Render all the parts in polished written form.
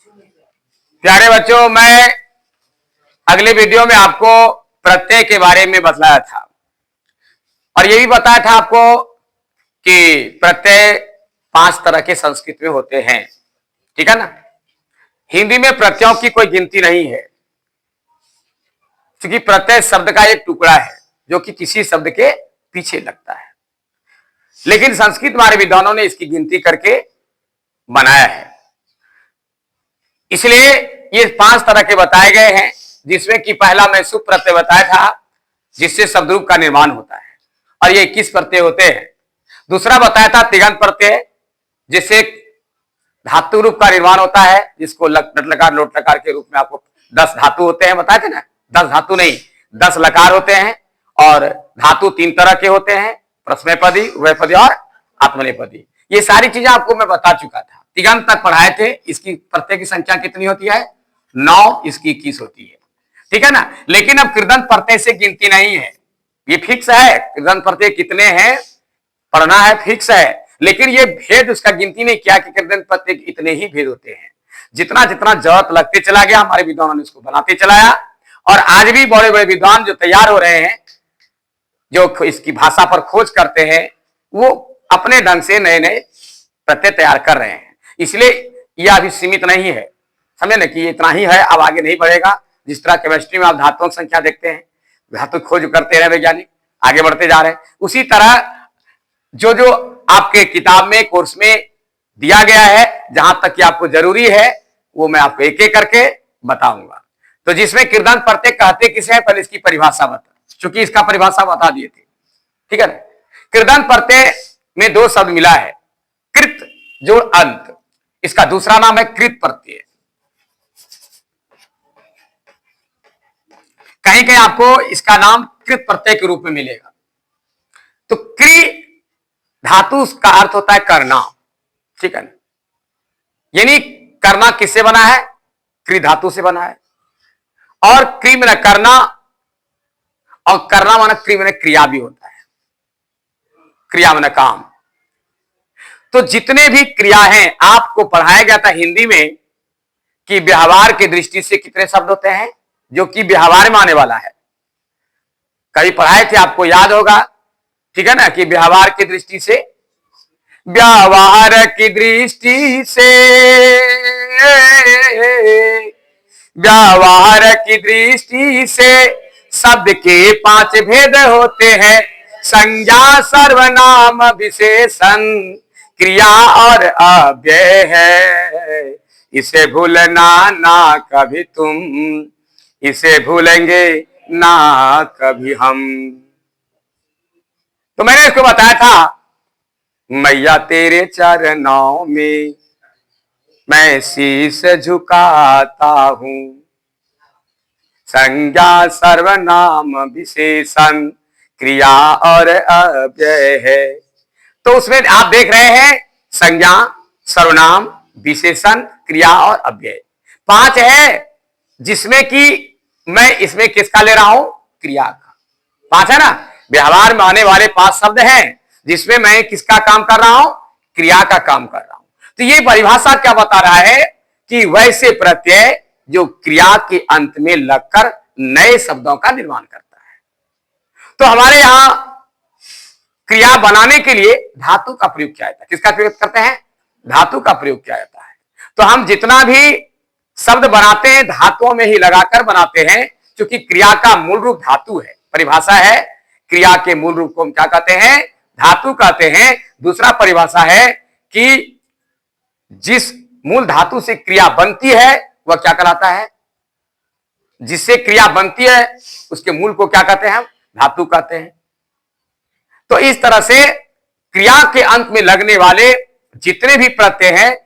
प्यारे बच्चों, मैं अगले वीडियो में आपको प्रत्यय के बारे में बतलाया था और ये भी बताया था आपको कि प्रत्यय 5 तरह के संस्कृत में होते हैं। ठीक है ना। हिंदी में प्रत्ययों की कोई गिनती नहीं है, क्योंकि प्रत्यय शब्द का एक टुकड़ा है जो कि किसी शब्द के पीछे लगता है, लेकिन संस्कृत हमारे विद्वानों ने इसकी गिनती करके बनाया है। इसलिए ये 5 तरह के बताए गए हैं, जिसमें कि पहला मैं सुप प्रत्यय बताया था, जिससे शब्द रूप का निर्माण होता है, और ये 21 प्रत्यय होते हैं। दूसरा बताया था तिङन्त प्रत्यय, जिससे धातु रूप का निर्माण होता है, जिसको लट लकार लोट लकार के रूप में आपको 10 धातु होते हैं बताए थे ना। 10 धातु नहीं, 10 लकार होते हैं, और धातु 3 तरह के होते हैं, प्रश्नपदी, उभयपदी और आत्मनेपदी। ये सारी चीजें आपको मैं बता चुका था, तिङन्त तक पढ़ाए थे। इसकी प्रत्यय की संख्या कितनी होती है? 9, इसकी 21 होती है। ठीक है ना। लेकिन अब कृदंत प्रत्यय से गिनती नहीं है, ये फिक्स है। कृदंत प्रत्यय कितने हैं पढ़ना है, फिक्स है, लेकिन ये भेद उसका गिनती नहीं किया कि कृदंत प्रत्यय इतने ही भेद होते हैं। जितना जितना जरूरत लगते चला गया, हमारे विद्वानों ने इसको बनाते चलाया, और आज भी बड़े बड़े विद्वान जो तैयार हो रहे हैं, जो इसकी भाषा पर खोज करते हैं, वो अपने ढंग से नए नए प्रत्यय तैयार कर रहे हैं। इसलिए यह अभी सीमित नहीं है, समझे ना, कि ये इतना ही है, अब आगे नहीं बढ़ेगा। जिस तरह केमिस्ट्री में आप धातुओं की संख्या देखते हैं, धातु खोज करते रहे वैज्ञानिक, आगे बढ़ते जा रहे हैं, उसी तरह जो जो आपके किताब में, कोर्स में दिया गया है, जहां तक कि आपको जरूरी है, वो मैं आपको एक एक करके बताऊंगा। तो जिसमें कृदंत प्रत्यय कहते किसे हैं, पहले इसकी परिभाषा बता, चूंकि इसका परिभाषा बता दिए थे। ठीक है ना। कृदंत प्रत्यय में 2 शब्द मिला है, कृत जोड़ अंत। इसका दूसरा नाम है कृत प्रत्यय। कहीं कहीं आपको इसका नाम कृत प्रत्यय के रूप में मिलेगा। तो क्रि धातु का अर्थ होता है करना। ठीक है ना। यानी करना किससे बना है? क्रि धातु से बना है। और क्रि में करना, और करना माना क्रि में क्रिया भी होता है, क्रिया में काम। तो जितने भी क्रिया हैं, आपको पढ़ाया गया था हिंदी में कि व्यवहार की दृष्टि से कितने शब्द होते हैं, जो कि व्यवहार में आने वाला है। कभी पढ़ाए थे, आपको याद होगा। ठीक है ना, कि व्यवहार की दृष्टि से, व्यवहार की दृष्टि से, व्यवहार की दृष्टि से शब्द के 5 भेद होते हैं, संज्ञा, सर्वनाम, विशेषण, क्रिया और अव्यय है। इसे भूलना ना कभी तुम, इसे भूलेंगे ना कभी हम। तो मैंने इसको बताया था, मैया तेरे चरणों में मैं शीश झुकाता हूं, संज्ञा, सर्वनाम, विशेषण, क्रिया और अव्यय है। तो उसमें आप देख रहे हैं संज्ञा, सर्वनाम, विशेषण, क्रिया और अव्यय 5 है, जिसमें कि मैं इसमें किसका ले रहा हूं? क्रिया का। 5 है ना। व्यवहार में आने वाले 5 शब्द हैं, जिसमें मैं किसका काम कर रहा हूं? क्रिया का काम कर रहा हूं। तो ये परिभाषा क्या बता रहा है कि वैसे प्रत्यय जो क्रिया के अंत में लगकर नए शब्दों का निर्माण करता है। तो हमारे यहां क्रिया बनाने के लिए धातु का प्रयोग किया जाता है। किसका प्रयोग करते हैं? धातु का प्रयोग किया जाता है। तो हम जितना भी शब्द बनाते हैं, धातुओं में ही लगाकर बनाते हैं, क्योंकि क्रिया का मूल रूप धातु है। परिभाषा है, क्रिया के मूल रूप को हम क्या कहते हैं? धातु कहते हैं। दूसरा परिभाषा है कि जिस मूल धातु से क्रिया बनती है, वह क्या कहलाता है? जिससे क्रिया बनती है, उसके मूल को क्या कहते हैं? धातु कहते हैं। तो इस तरह से क्रिया के अंत में लगने वाले जितने भी प्रत्यय हैं,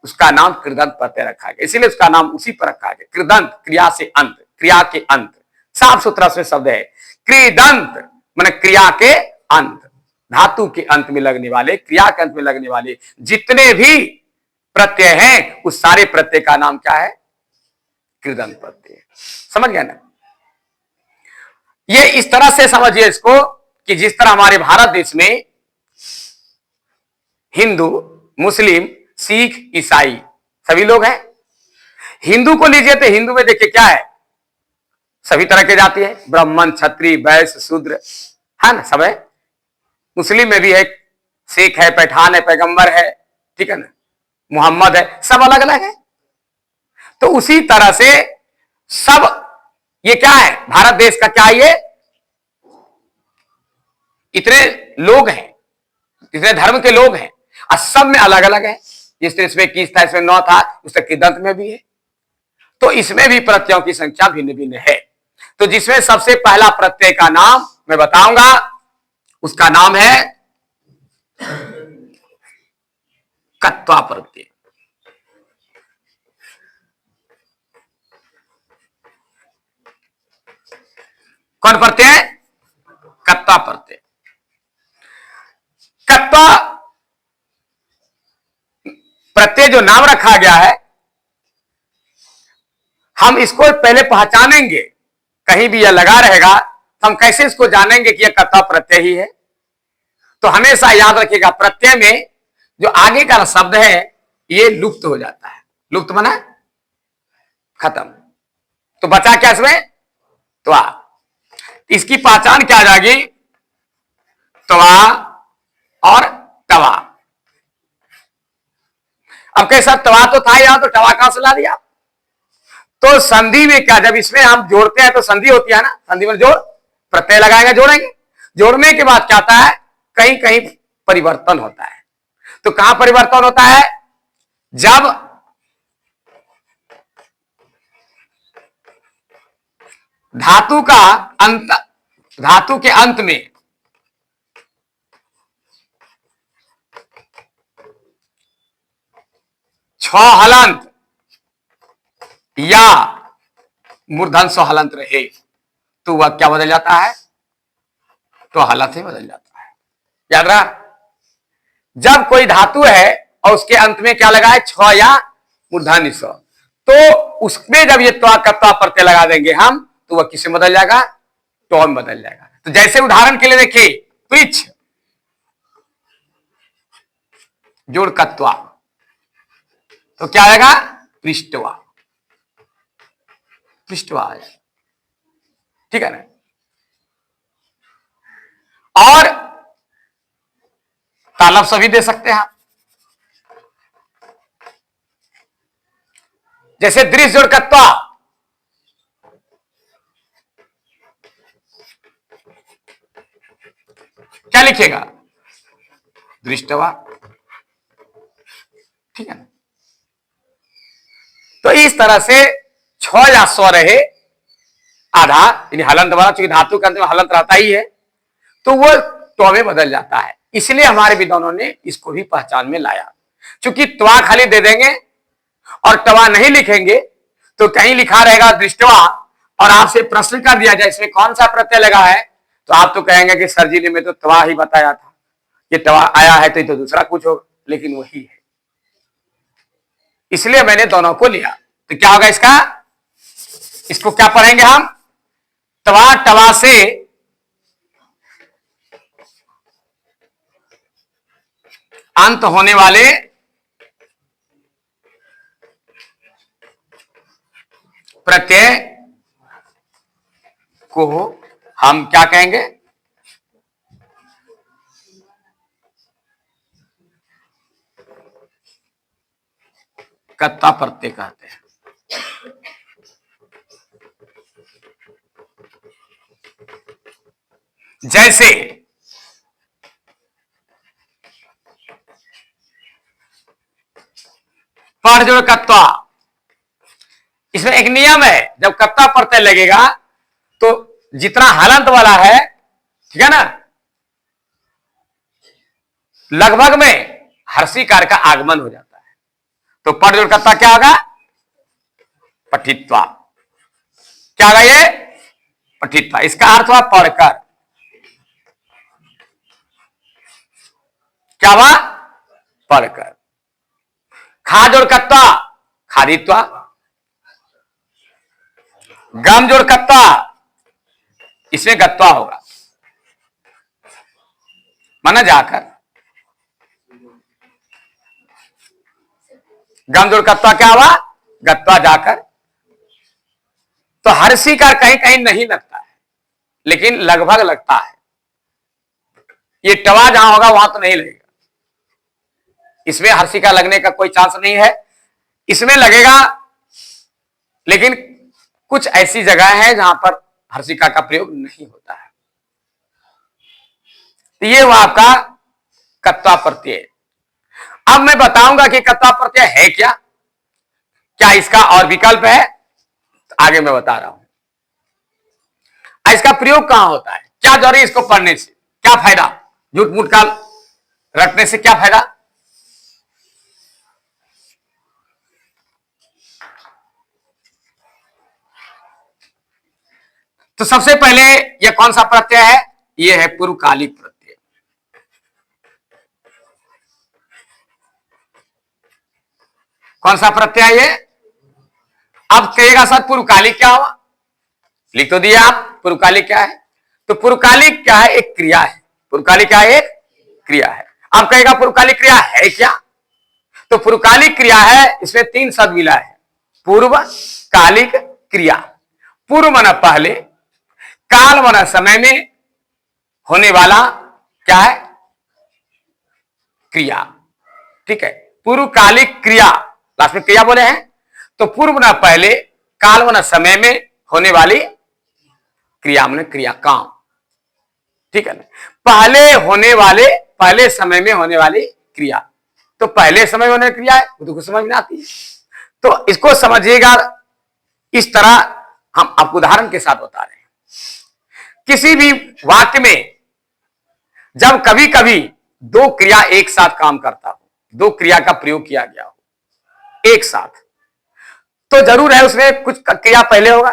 उसका नाम कृदंत प्रत्यय रखा गया। इसीलिए उसका नाम उसी पर रखा गया, कृदंत, क्रिया से अंत, क्रिया के अंत। साफ सुथरा से शब्द है कृदंत, माने क्रिया के अंत, धातु के अंत में लगने वाले, क्रिया के अंत में लगने वाले जितने भी प्रत्यय हैं, उस सारे प्रत्यय का नाम क्या है? कृदंत प्रत्यय। समझ गया ना। ये इस तरह से समझिए इसको कि जिस तरह हमारे भारत देश में हिंदू, मुस्लिम, सिख, ईसाई सभी लोग हैं, हिंदू को लीजिए तो हिंदू में देखिए क्या है, सभी तरह के जाति है, ब्राह्मण, क्षत्रिय, वैश्य, शूद्र, है ना, सब है। मुस्लिम में भी है, सिख है, पठान है, पैगंबर है, ठीक है ना, मोहम्मद है, सब अलग अलग है। तो उसी तरह से सब, ये क्या है, भारत देश का क्या, ये इतने लोग हैं, इतने धर्म के लोग हैं, और सब में अलग अलग है। जिस तरह इसमें 21 था, इसमें 9 था, उस तक दंत में भी है। तो इसमें भी प्रत्ययों की संख्या भिन्न भिन्न है। तो जिसमें सबसे पहला प्रत्यय का नाम मैं बताऊंगा, उसका नाम है कत्वा प्रत्यय। कौन प्रत्यय? कत्वा प्रत्यय। कत्वा प्रत्यय जो नाम रखा गया है, हम इसको पहले पहचानेंगे। कहीं भी यह लगा रहेगा तो हम कैसे इसको जानेंगे कि यह कत्वा प्रत्यय ही है? तो हमेशा याद रखिएगा, प्रत्यय में जो आगे का शब्द है ये लुप्त हो जाता है। लुप्त माना खत्म, तो बचा क्या इसमें? त्वा। इसकी पहचान क्या आ जाएगी? त्वा और तवा। अब कैसा, तवा तो था यहां, तो तवा कहां से ला दिया? तो संधि में क्या, जब इसमें हम जोड़ते हैं तो संधि होती है ना, संधि में जोड़, प्रत्यय लगाएंगे, जोड़ेंगे। जोड़ने के बाद क्या होता है, कहीं कहीं परिवर्तन होता है। तो कहां परिवर्तन होता है? जब धातु का अंत, धातु के अंत में छ हलंत या मूर्धन सौ हलंत रहे तो वह क्या बदल जाता है? तो हलंत ही बदल जाता है। याद रहा, जब कोई धातु है और उसके अंत में क्या लगा है, छ या मूर्धन्य स, तो उसमें जब ये त्वा कत्वा प्रत्यय लगा देंगे हम, तो वह किसमें बदल जाएगा? टॉ में बदल जाएगा। तो जैसे उदाहरण के लिए देखिए, पृच्छ जोड़ कत्वा, तो क्या आएगा? पृष्ठवा। पृष्ठवा आएगा, ठीक है ना। और तालब सभी दे सकते हैं, जैसे दृश्य जोड़ कत्वा, क्या लिखेगा? दृष्टवा, ठीक है ना। तो इस तरह से छ या सौ रहे आधा, यानी हलंत वाला, चूंकि धातु के अंत में हलंत रहता ही है, तो वो त्वा में बदल जाता है। इसलिए हमारे विद्वानों ने इसको भी पहचान में लाया। चूंकि त्वा खाली दे देंगे और टवा नहीं लिखेंगे तो कहीं लिखा रहेगा दृष्टवा, और आपसे प्रश्न कर दिया जाए इसमें कौन सा प्रत्यय लगा है, तो आप तो कहेंगे कि सर जी ने में तो त्वा ही बताया था, ये त्वा आया है तो ये तो दूसरा कुछ होगा, लेकिन वही है। इसलिए मैंने दोनों को लिया। तो क्या होगा इसका? इसको क्या पढ़ेंगे हम? त्वा टवा से अंत होने वाले प्रत्यय को हम क्या कहेंगे? कत्वा प्रत्यय कहते हैं। जैसे पढ़ जोड़ कत्वा, इसमें एक नियम है, जब कत्वा प्रत्यय लगेगा तो जितना हलंत वाला है, ठीक है ना, लगभग में हर्षिकार का आगमन हो जाता है। तो पढ़ जोड़ कत्वा क्या होगा? पठित्वा। क्या होगा ये? पठित्वा। इसका अर्थ हुआ पढ़कर। क्या हुआ? पढ़कर। खा जोड़ कत्वा, खादित्वा। गम जोड़ कत्वा, इसमें गत्वा होगा, माना जाकर। गम जोड़ कत्वा क्या हुआ? गत्वा जाकर, तो हर्षिकार कहीं कहीं नहीं लगता है, लेकिन लगभग लगता है। ये टवा जहां होगा वहां तो नहीं लगेगा, इसमें हर्षिका लगने का कोई चांस नहीं है। इसमें लगेगा, लेकिन कुछ ऐसी जगह है जहां पर हर्षिका का प्रयोग नहीं होता है। तो ये वो आपका कत्वा प्रत्यय। अब मैं बताऊंगा कि कत्वा प्रत्यय है क्या, क्या इसका और विकल्प है, तो आगे मैं बता रहा हूं। इसका प्रयोग कहां होता है, क्या जरूरी इसको पढ़ने से, क्या फायदा, झूठ मूठ का रटने से क्या फायदा। तो सबसे पहले यह कौन सा प्रत्यय है, यह है पूर्वकालिक प्रत्यय। कौन सा प्रत्यय है ये। अब कहेगा सर पूर्वकालिक क्या हुआ, लिख तो दिया आप पूर्वकालिक क्या है। तो पूर्वकालिक क्या है, एक क्रिया है। पूर्वकालिक क्या है, एक क्रिया है। अब कहेगा पूर्वकालिक क्रिया है क्या, तो पूर्वकालिक क्रिया है, इसमें 3 शब्द मिला है। पूर्वकालिक क्रिया, पूर्व माना पहले, काल माना समय में होने वाला क्या है, क्रिया। ठीक है, पूर्वकालिक क्रिया, लास्ट में क्रिया बोले हैं, तो पूर्व माना पहले, काल माना समय में होने वाली क्रिया, माने क्रिया काम। ठीक है ना, पहले होने वाले, पहले समय में होने वाली क्रिया। तो पहले समय में होने वाली क्रिया है, वो तो कुछ समझ में आती है। तो इसको समझिएगा, इस तरह हम आपको उदाहरण के साथ बता रहे हैं। किसी भी वाक्य में जब कभी कभी 2 क्रिया एक साथ काम करता हो, 2 क्रिया का प्रयोग किया गया हो एक साथ, तो जरूर है उसमें कुछ क्रिया पहले होगा,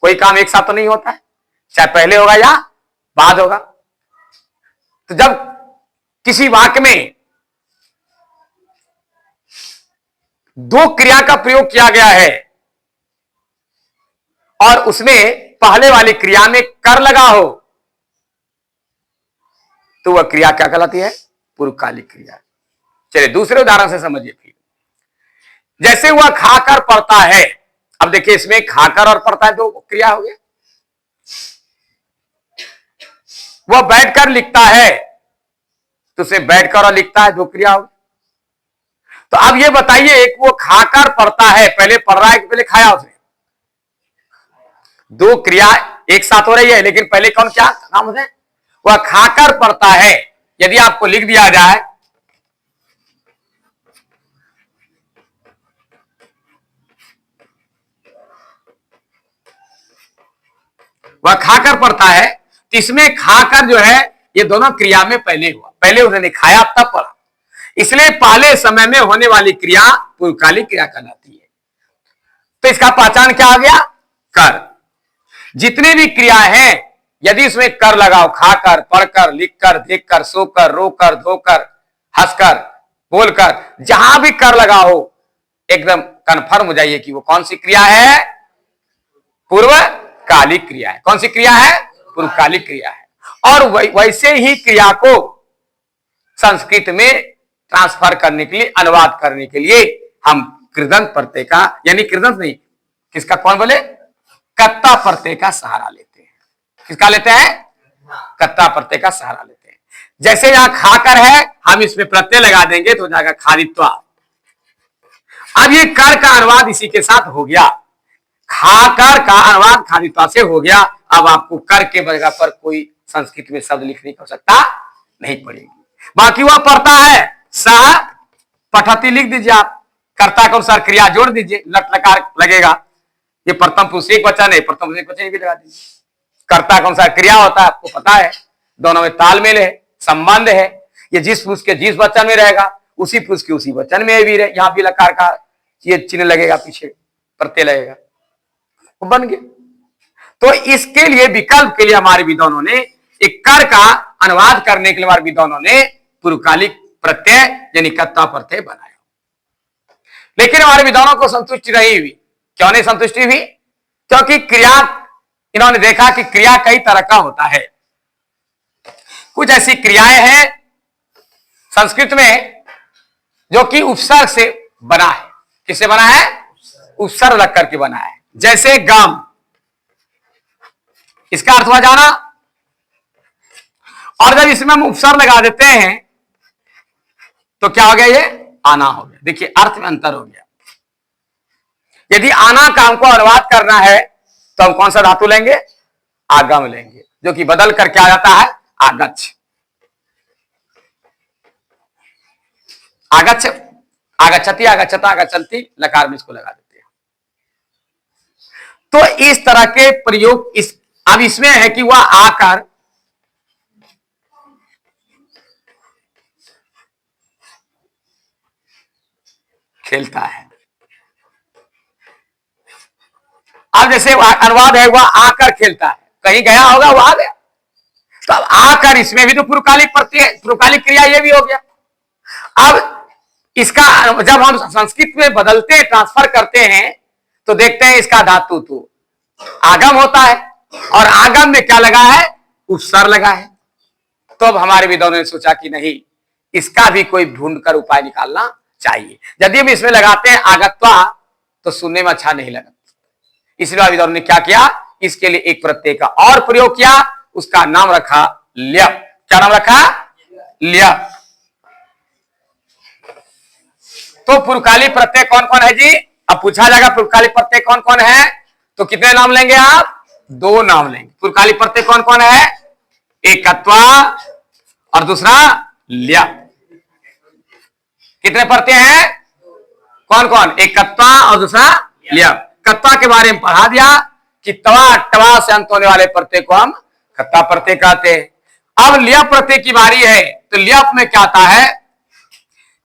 कोई काम एक साथ तो नहीं होता है, चाहे पहले होगा या बाद होगा। तो जब किसी वाक्य में 2 क्रिया का प्रयोग किया गया है और उसमें पहले वाली क्रिया में कर लगा हो, तो वह क्रिया क्या कहलाती है, पूर्वकालिक क्रिया। चलिए दूसरे उदाहरण से समझिए फिर। जैसे वह खाकर पढ़ता है, अब देखिए इसमें खाकर और पढ़ता है 2 क्रिया हो गया। वह बैठकर लिखता है, तो उसे बैठकर और लिखता है 2 क्रिया हो गई। तो अब ये बताइए, एक वो खाकर पढ़ता है, पहले पढ़ रहा है कि पहले खाया उसने। 2 क्रिया एक साथ हो रही है, लेकिन पहले कौन क्या काम है, वह खाकर पढ़ता है। यदि आपको लिख दिया जाए, वह खाकर पढ़ता है, तो इसमें खाकर जो है ये दोनों क्रिया में पहले हुआ, पहले उसने खाया तब पढ़ा, इसलिए पहले समय में होने वाली क्रिया पूर्वकालिक क्रिया कहलाती है। तो इसका पहचान क्या आ गया, कर। जितने भी क्रिया हैं, यदि उसमें कर लगाओ, खाकर, पढ़कर, लिखकर, देखकर, सोकर, रोकर, धोकर, हंसकर, बोलकर, जहां भी कर लगाओ, एकदम कन्फर्म हो जाइए कि वो कौन सी क्रिया है, पूर्वकालिक क्रिया है। कौन सी क्रिया है, पूर्वकालिक क्रिया है। और वैसे ही क्रिया को संस्कृत में ट्रांसफर करने के लिए, अनुवाद करने के लिए हम कृदंत प्रत्यय का, यानी कृदंत नहीं, किसका, कौन बोले, कत्ता प्रत्यय का सहारा लेते हैं। किसका लेते हैं, कत्ता प्रत्यय का सहारा लेते हैं। जैसे यहां खाकर है, हम इसमें प्रत्यय लगा देंगे तो हो जाएगा खादित्वा। अब ये कर का अनुवाद इसी के साथ हो गया, खाकर का अनुवाद खादित्वा से हो गया। अब आपको कर के जगह पर कोई संस्कृत में शब्द लिखने की आवश्यकता नहीं पड़ेगी। बाकी वह पढ़ता है, सह पठती लिख दीजिए आप, कर्ता के अनुसार क्रिया जोड़ दीजिए, लट लकार लगेगा। ये प्रथम पुरुष एक वचन है, प्रथम पुरुष एक वचन भी लगा दीजिए। कर्ता के अनुसार क्रिया होता है, आपको पता है, दोनों में तालमेल है, संबंध है। ये जिस पुरुष के जिस वचन में रहेगा, उसी पुरुष के उसी वचन में भी रहे। यहां भी लकार का ये चिन्ह लगेगा, पीछे प्रत्यय लगेगा, वो बन गया। तो इसके लिए विकल्प के लिए हमारे विद्वानों ने एक कर का अनुवाद करने के लिए हमारे विद्वानों ने पूर्वकालिक प्रत्यय यानी कत्ता प्रत्यय बनाया। लेकिन हमारे विद्वानों को संतुष्टि नहीं हुई। क्यों नहीं संतुष्टि हुई, क्योंकि क्रिया, इन्होंने देखा कि क्रिया कई तरह का होता है। कुछ ऐसी क्रियाएं हैं संस्कृत में जो कि उपसर्ग से बना है। किससे बना है, उपसर्ग लग करके बना है। जैसे गाम, इसका अर्थ हुआ जाना, और जब इसमें हम उपसर्ग लगा देते हैं तो क्या हो गया, ये आना हो गया। देखिए अर्थ में अंतर हो गया। यदि आना का हमको अनुवाद करना है तो हम कौन सा धातु लेंगे, आगम लेंगे, जो कि बदल कर क्या आ जाता है, आगच्छ। आगच्छ, आगच्छति, आगच्छता, आगच्छन्ति, लकार में इसको लगा देते हैं। तो इस तरह के प्रयोग अब इसमें है कि वह आकर खेलता है। अब जैसे अनुवाद है, वह आकर खेलता है, कहीं गया होगा, वह आ गया, तो अब आकर इसमें भी तो पुरुकालिक प्रत्यय, पुरुकालिक क्रिया ये भी हो गया। अब इसका जब हम संस्कृत में बदलते हैं, ट्रांसफर करते हैं, तो देखते हैं इसका धातु तो आगम होता है, और आगम में क्या लगा है, उपसर्ग लगा है। तो अब हमारे विद्वानों ने सोचा कि नहीं, इसका भी कोई ढूंढकर उपाय निकालना चाहिए। यदि हम इसमें लगाते हैं आगत्वा तो सुनने में अच्छा नहीं लगा, इसलिए विद्वानों ने क्या किया, इसके लिए एक प्रत्यय का और प्रयोग किया, उसका नाम रखा ल्य। क्या नाम रखा, ल्य। तो पुरुकाली प्रत्यय कौन कौन है जी, अब पूछा जाएगा पुरुकाली प्रत्यय कौन कौन है, तो कितने नाम लेंगे आप, 2 नाम लेंगे। पुरुकाली प्रत्यय कौन कौन है, एकत्वा और दूसरा ल्य। कितने प्रत्यय हैं, कौन कौन, एकत्वा और दूसरा ल्य। कत्ता के बारे में पढ़ा दिया कि तवा टवा से अंत होने वाले प्रत्यय को हम कत्ता प्रत्यय कहते हैं। अब ल्य प्रत्यय की बारी है, तो ल्य में क्या आता है,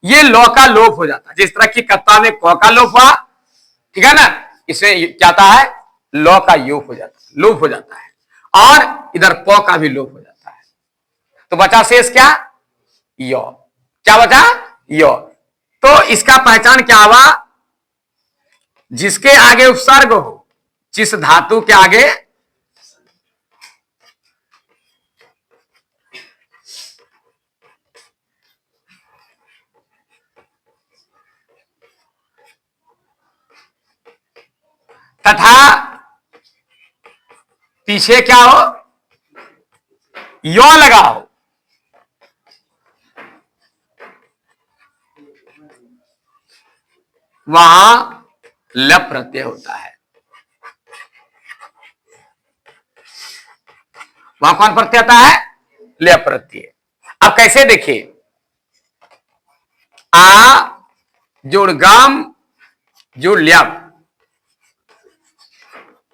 ये लौ का लोप हो जाता है। जिस तरह की कत्ता में क का लोप हुआ, ठीक है ना, इसमें क्या आता है, लौ का योग हो जाता है, लोप हो जाता है, और इधर प का भी लोप हो जाता है। तो बचा शेष क्या, यो। क्या बचा, यो। तो इसका पहचान क्या हुआ, जिसके आगे उपसर्ग हो, जिस धातु के आगे तथा पीछे क्या हो, यो लगा हो, वहां ल प्रत्यय होता है। वहां कौन प्रत्यय आता है, ल प्रत्यय। अब कैसे देखिए, आ जोड़ गम जोड़ ल्यप,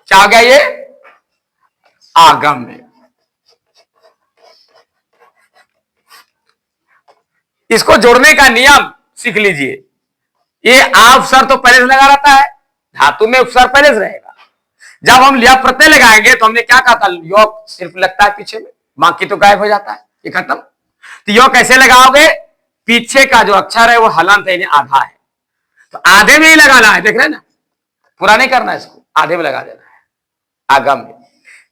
क्या हो गया, ये आगम में। इसको जोड़ने का नियम सीख लीजिए। ये आ उपसर्ग तो पहले से लगा रहता है, धातु में उपसर्ग पहले से रहेगा। जब हम ल्य प्रत्यय लगाएंगे तो हमने क्या कहा था, योग सिर्फ लगता है पीछे में, बाकी तो गायब हो जाता है, ये खत्म। तो योग कैसे लगाओगे, पीछे का जो अक्षर है वो हलंत है, आधा है, तो आधे में ही लगाना है, देख रहे हैं ना, पूरा नहीं करना है, इसको आधे में लगा देना है, आगम में।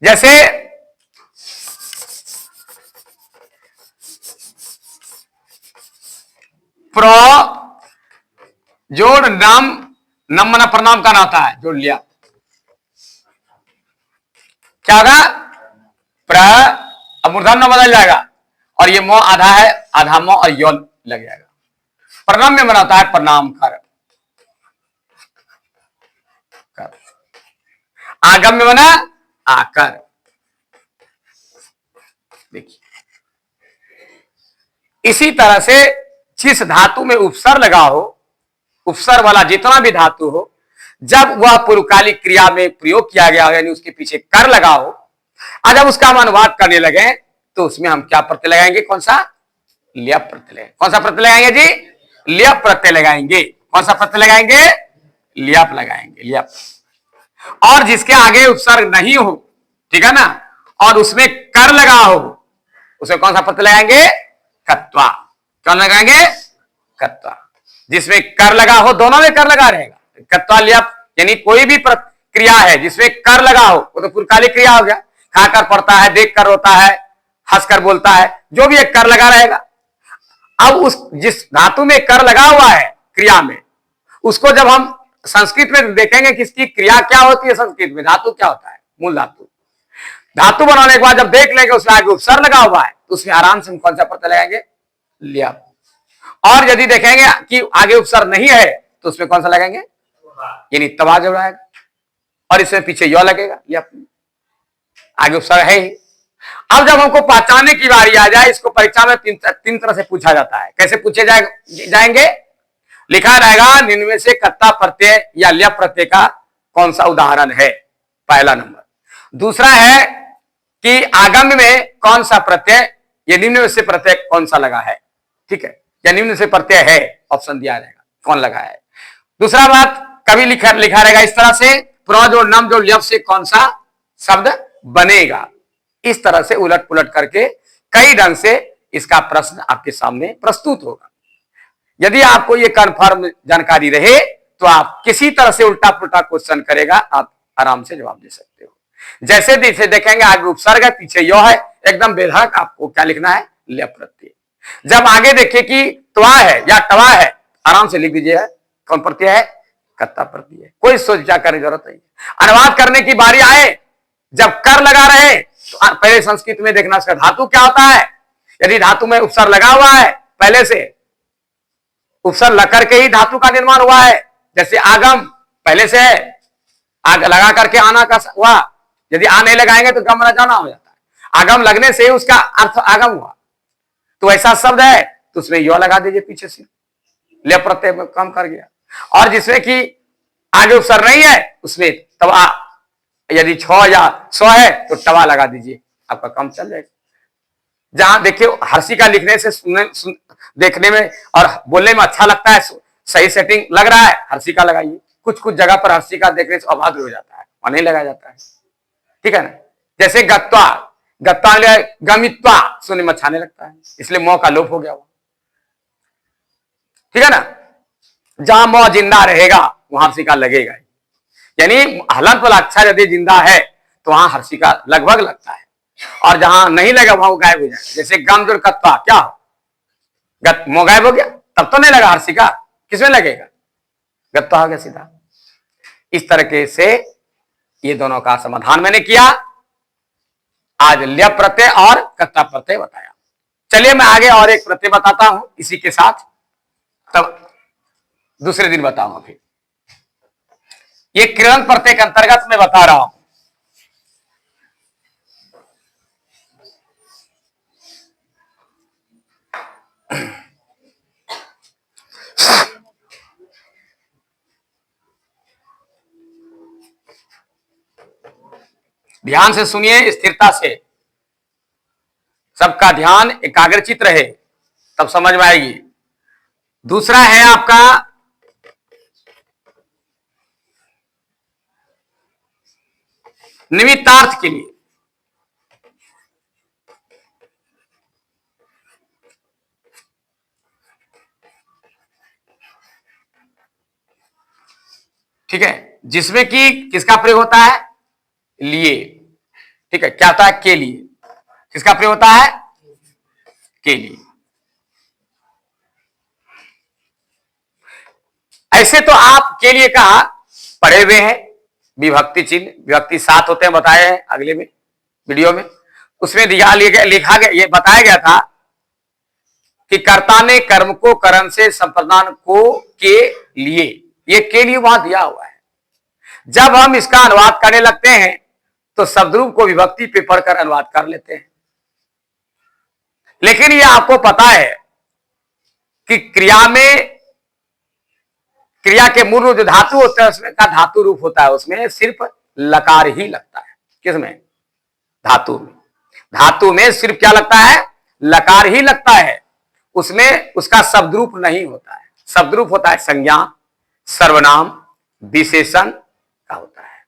जैसे प्र जोड़ नाम, नम मना प्रणाम का नाता है, जोड़ लिया, क्या होगा, प्र, अब मूर्धन्य में बदल जाएगा, और ये मो आधा है, आधा मो और यो लग जाएगा। प्रणाम में बनाता है प्रणाम कर, आगम में बना आकर। देखिए इसी तरह से जिस धातु में उपसर्ग लगा हो, उपसर्ग वाला जितना भी धातु हो, जब वह पुरुकालिक क्रिया में प्रयोग किया गया हो, यानी उसके पीछे कर लगा हो, और जब उसका हम अनुवाद करने लगे तो उसमें हम क्या प्रत्यय लगाएंगे, कौन सा, ल्य प्रत्यय। कौन सा प्रत्यय लगाएंगे जी, ल्य प्रत्यय लगाएंगे। कौन सा प्रत्यय लगाएंगे, ल्यप लगाएंगे, ल्यप। और जिसके आगे उपसर्ग नहीं हो, ठीक है ना, और उसमें कर लगा हो, उसे कौन सा प्रत्यय लगाएंगे, कत्वा। कौन लगाएंगे, कत्वा। जिसमें कर लगा हो, दोनों में कर लगा रहेगा, कत्वा ल्यप। यानी कोई भी क्रिया है जिसमें कर लगा हो, वो तो पुरकालिक क्रिया हो गया। खाकर पढ़ता है, देख कर रोता है, हंसकर बोलता है, जो भी एक कर लगा रहेगा। अब उस जिस धातु में कर लगा हुआ है क्रिया में, उसको जब हम संस्कृत में देखेंगे किसकी क्रिया क्या होती है, संस्कृत में धातु क्या होता है, मूल धातु। धातु बनाने के बाद जब देख लेंगे उसमें आगे उपसर्ग लगा हुआ है तो उसमें आराम से हम कौन सा प्रत्यय लगाएंगे, ल्यप। और यदि देखेंगे कि आगे उपसर्ग नहीं है तो उसमें कौन सा लगाएंगे, यानी तवा जो आएगा, और इसमें पीछे यो लगेगा, ल्यप, आगे उपसर्ग है ही। अब जब हमको पहचानने की बारी आ जाए, इसको परीक्षा में तीन तरह से पूछा जाता है। कैसे पूछे जाएंगे, लिखा रहेगा निम्न में से कर्ता प्रत्यय या ल्यप प्रत्यय का कौन सा उदाहरण है, पहला नंबर। दूसरा है कि आगम में कौन सा प्रत्यय, ये निम्न में से प्रत्यय कौन सा लगा है, ठीक है, या निम्न से प्रत्यय है, ऑप्शन दिया रहेगा कौन लगा है। दूसरा बात कभी लिखा रहेगा इस तरह से, प्र जो नम जो ल्यप से कौन सा शब्द बनेगा। इस तरह से उलट पुलट करके कई ढंग से इसका प्रश्न आपके सामने प्रस्तुत होगा। यदि आपको ये कन्फर्म जानकारी रहे तो आप किसी तरह से उल्टा पुल्टा क्वेश्चन करेगा, आप आराम से जवाब दे सकते हो। जैसे देखेंगे आगे उपसर्ग है, पीछे यो है, एकदम बेधड़क आपको क्या लिखना है, ल्यप प्रत्यय। जब आगे देखिए कि त्वा है या टवा है, आराम से लिख दीजिए कौन प्रत्यय है, कर्ता प्रत्यय, कोई सोच विचार करने की जरूरत नहीं। अनुवाद करने की बारी आए, जब कर लगा रहे तो पहले संस्कृत में देखना इसका धातु क्या होता है। यदि धातु में उपसर्ग लगा हुआ है, पहले से उपसर्ग लग करके ही धातु का निर्माण हुआ है, जैसे आगम पहले से है, आग लगा करके आना का हुआ, यदि आ नहीं लगाएंगे तो गम जाना हो जाता है, आगम लगने से उसका अर्थ आगम हुआ। तो ऐसा शब्द है तो उसमें यो लगा दीजिए पीछे से, ल्यप प्रत्यय में काम कर गया। और जिसमें कि आगे उपसर्ग नहीं है उसमें तवा, यदि छ या सौ है तो टवा लगा दीजिए, आपका काम चल जाएगा। जहां देखिए हर्षिका लिखने से देखने में और बोलने में अच्छा लगता है, सही सेटिंग लग रहा है, हर्षिका लगाइए। कुछ कुछ जगह पर हर्षिका देखने से अभाद्र हो जाता है, वहां नहीं लगाया जाता है, ठीक है ना। जैसे गत्वा, गत्वा गमित्वा सुनने में अच्छा नहीं लगता है, इसलिए मौ का लोप हो गया वो, ठीक है ना। जहां मौ जिंदा रहेगा वहां हर्षिका लगेगा, यानी हलन पल अक्षर यदि जिंदा है तो वहां हर्षिका लगभग लगता है, और जहां नहीं लगा वहां वो गायब हो जाएगा। जैसे गम जो कत्वा क्या हो, मो गायब हो गया, तब तो नहीं लगा हर्षिका, किसमें लगेगा, गत्वा हो गया सीधा। इस तरीके से ये दोनों का समाधान मैंने किया। आज ल्यप प्रत्यय और कर्ता प्रत्यय बताया। चलिए मैं आगे और एक प्रत्यय बताता हूं इसी के साथ, तब दूसरे दिन बताऊंगा। फिर ये कृदंत प्रत्यय के अंतर्गत मैं बता रहा हूं। ध्यान से सुनिए, स्थिरता से, सबका ध्यान एकाग्रचित रहे तब समझ में आएगी। दूसरा है आपका निमित्तार्थ के लिए। ठीक है, जिसमें कि किसका प्रयोग होता है, लिए, ठीक है, क्या होता है, के लिए, किसका प्रयोग होता है, के लिए। ऐसे तो आप के लिए कहा पढ़े हुए हैं, विभक्ति चिन्ह, विभक्ति 7 होते हैं, बताए हैं अगले में वीडियो में। उसमें लिखा गया, ये बताया गया था कि कर्ता ने कर्म को करण से संप्रदान को के लिए, ये के लिए वहां दिया हुआ है। जब हम इसका अनुवाद करने लगते हैं तो शब्दरूप को विभक्ति पे पढ़कर अनुवाद कर लेते हैं। लेकिन ये आपको पता है कि क्रिया में, क्रिया के मूल जो धातु होते हैं उसमें का धातु रूप होता है, उसमें सिर्फ लकार ही लगता है। किसमें, धातु में, धातु में सिर्फ क्या लगता है, लकार ही लगता है, उसमें उसका शब्दरूप नहीं होता है। शब्दरूप होता है संज्ञा, सर्वनाम, विशेषण का होता है।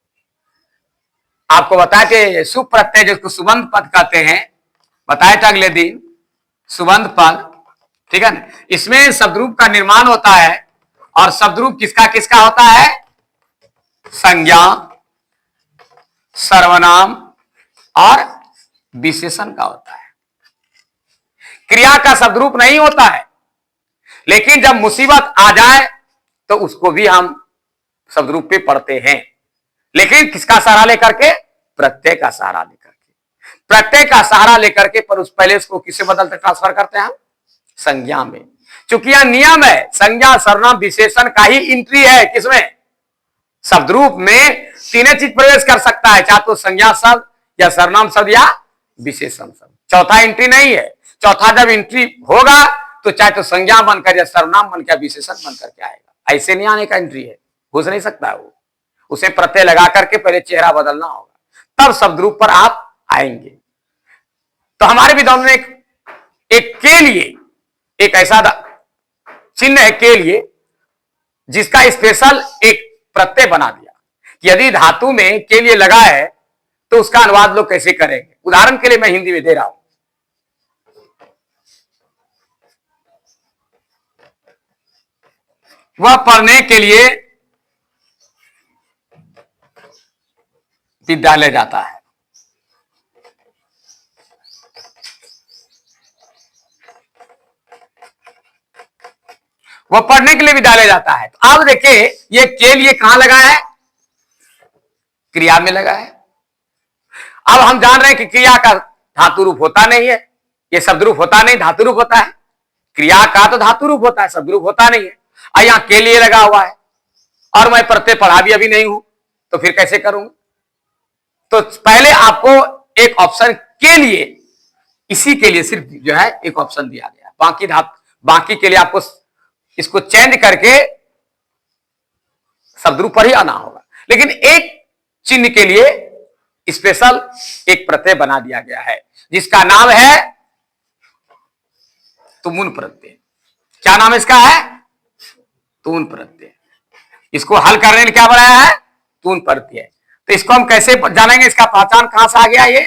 आपको बताया कि सुप्रत्यय जिसको सुबंध पद कहते हैं, बताए था अगले दिन, सुबंध पद, ठीक है ना, इसमें शब्दरूप का निर्माण होता है। और शब्दरूप किसका किसका होता है, संज्ञा, सर्वनाम और विशेषण का होता है। क्रिया का शब्दरूप नहीं होता है, लेकिन जब मुसीबत आ जाए तो उसको भी हम शब्द रूप पे पढ़ते हैं, लेकिन किसका सहारा लेकर के? प्रत्यय का सहारा लेकर के। प्रत्यय का सहारा लेकर के पर उस पहले उसको किससे बदलते, ट्रांसफर करते हैं हम? संज्ञा में। चूंकि यह नियम है, संज्ञा सर्वनाम विशेषण का ही एंट्री है किसमें? शब्द रूप में तीनों चीज प्रवेश कर सकता है, चाहे तो संज्ञा शब्द या सर्वनाम शब्द या विशेषण शब्द। चौथा एंट्री नहीं है। चौथा जब एंट्री होगा तो चाहे तो संज्ञा बनकर या सर्वनाम बनकर विशेषण बनकर के आएगा। ऐसे नहीं आने का एंट्री है, घुस नहीं सकता वो। उसे प्रत्यय लगा करके पहले चेहरा बदलना होगा, तब शब्द रूप पर आप आएंगे। तो हमारे विद्वानों ने एक के लिए एक ऐसा चिन्ह है के लिए जिसका स्पेशल एक प्रत्यय बना दिया कि यदि धातु में के लिए लगा है तो उसका अनुवाद लोग कैसे करेंगे। उदाहरण के लिए मैं हिंदी में दे रहा हूं, वह पढ़ने के लिए विद्यालय जाता है। वह पढ़ने के लिए विद्यालय जाता है। तो आप देखिए ये के लिए कहां लगा है? क्रिया में लगा है। अब हम जान रहे हैं कि क्रिया का धातु रूप होता नहीं है, ये शब्द रूप होता नहीं, धातु रूप होता है। क्रिया का तो धातु रूप होता है, शब्द रूप होता नहीं है। और यहां के लिए लगा हुआ है और मैं प्रत्यय पढ़ा भी अभी नहीं हूं, तो फिर कैसे करूंगा? तो पहले आपको एक ऑप्शन के लिए, इसी के लिए सिर्फ जो है एक ऑप्शन दिया गया, बाकी के लिए आपको इसको चेंज करके शब्द रूप पर ही आना होगा। लेकिन एक चिन्ह के लिए स्पेशल एक प्रत्यय बना दिया गया है जिसका नाम है तुमुन प्रत्यय। क्या नाम इसका है? तून प्रत्यय। इसको हल करने के लिए क्या बनाया है? तून प्रत्यय। तो इसको हम कैसे जानेंगे? इसका पहचान कहां से आ गया? ये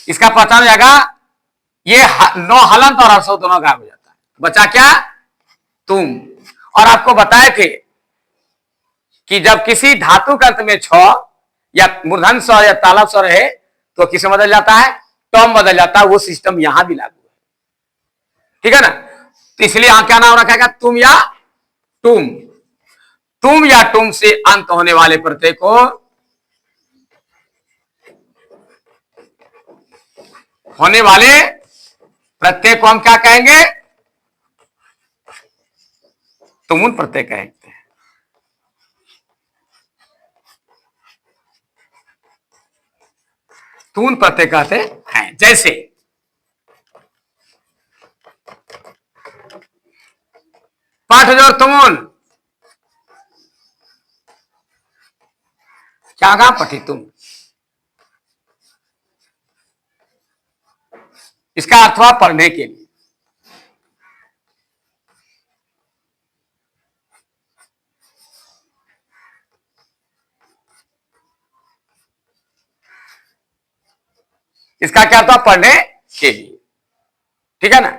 इसका पहचान हो जाएगा, ये नो हलंत और हर्षो दोनों गायब हो जाता है, बचा क्या? तुम। और आपको बताए थे कि जब किसी धातु के अंत में छ या मूर्धन स्वर या तालव स्वर है तो किसे बदल जाता है? टॉम बदल जाता है। वो सिस्टम यहां भी लागू है, ठीक है ना? तो इसलिए यहां क्या नाम रखा गया? तुम या तुम। तुम या तुम से अंत होने वाले प्रत्यय को हम क्या कहेंगे? तुमुन प्रत्यय कहते हैं। तून प्रत्यय कहते हैं। जैसे पाठ जोर तुमुन, क्या कहा? पठी तुम। इसका अर्थ हुआ पढ़ने के लिए। इसका क्या था? पढ़ने के लिए, ठीक है ना?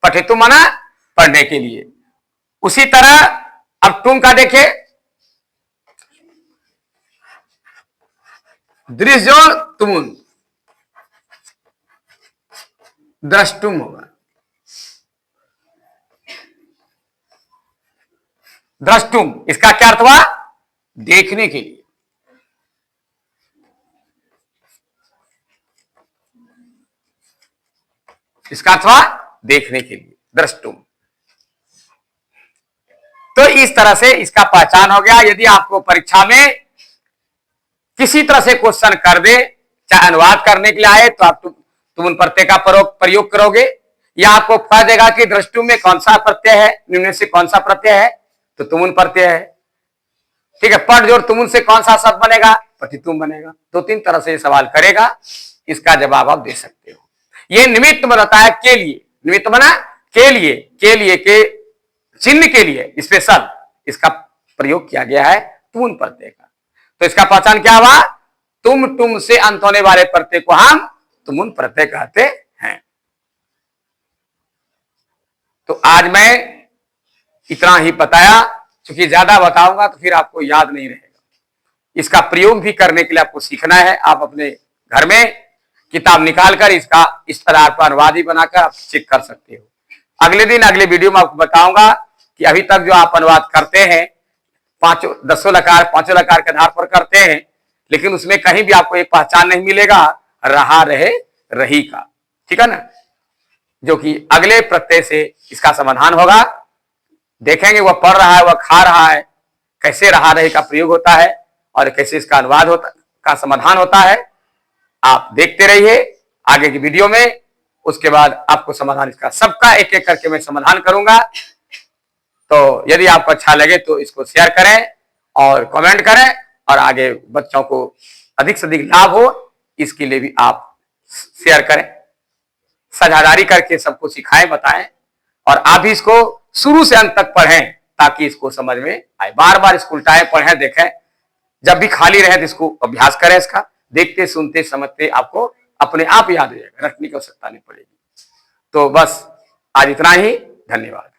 पठितुम माना पढ़ने के लिए। उसी तरह अब तुम का देखे, दृश्यो तुमुन, द्रष्टुम होगा। द्रष्टुम, इसका क्या अर्थ हुआ? देखने के लिए। इसका अर्थ हुआ देखने के लिए, द्रष्टुम। तो इस तरह से इसका पहचान हो गया। यदि आपको परीक्षा में किसी तरह से क्वेश्चन कर दे, चाहे अनुवाद करने के लिए आए, तो आप तुमुन प्रत्यय का प्रयोग करोगे, या आपको कह देगा कि द्रष्टुम में कौन सा प्रत्यय है, निम्न से कौन सा प्रत्यय है, तो तुमुन प्रत्यय है, ठीक है। पढ़ जोर तुमुन से कौन सा शब्द बनेगा? पठितुम बनेगा। दो तीन तरह से सवाल करेगा, इसका जवाब आप दे सकते हो। ये निमित्त बनाता है के लिए, निमित्त बना के लिए के चिन्ह के लिए स्पेशल इसका प्रयोग किया गया है तुमुन प्रत्यय का। तो इसका पहचान क्या हुआ? तुम से अंत होने वाले प्रत्यय को हम तुमुन प्रत्यय कहते हैं। तो आज मैं इतना ही बताया, क्योंकि ज्यादा बताऊंगा तो फिर आपको याद नहीं रहेगा। इसका प्रयोग भी करने के लिए आपको सीखना है। आप अपने घर में किताब निकालकर इसका इस तरह पर अनुवाद ही बनाकर आप चेक कर सकते हो। अगले दिन अगले वीडियो में आपको बताऊंगा कि अभी तक जो आप अनुवाद करते हैं पांचों 10 लकार 5 लकार के आधार पर करते हैं, लेकिन उसमें कहीं भी आपको एक पहचान नहीं मिलेगा रहा रहे रही का, ठीक है ना, जो कि अगले प्रत्यय से इसका समाधान होगा। देखेंगे वह पढ़ रहा है, वह खा रहा है, कैसे रहा रहे का प्रयोग होता है और कैसे इसका अनुवाद होता का समाधान होता है। आप देखते रहिए आगे की वीडियो में, उसके बाद आपको समाधान इसका सबका एक एक करके मैं समाधान करूंगा। तो यदि आपको अच्छा लगे तो इसको शेयर करें और कमेंट करें, और आगे बच्चों को अधिक से अधिक लाभ हो इसके लिए भी आप शेयर करें, साझेदारी करके सबको सिखाएं, बताएं, और आप भी इसको शुरू से अंत तक पढ़ें ताकि इसको समझ में आए। बार बार इसको उल्टाएं, पढ़ें, देखें, जब भी खाली रहे तो इसको अभ्यास करें, इसका देखते सुनते समझते आपको अपने आप याद हो जाएगा, रटने की आवश्यकता नहीं पड़ेगी। तो बस आज इतना ही, धन्यवाद।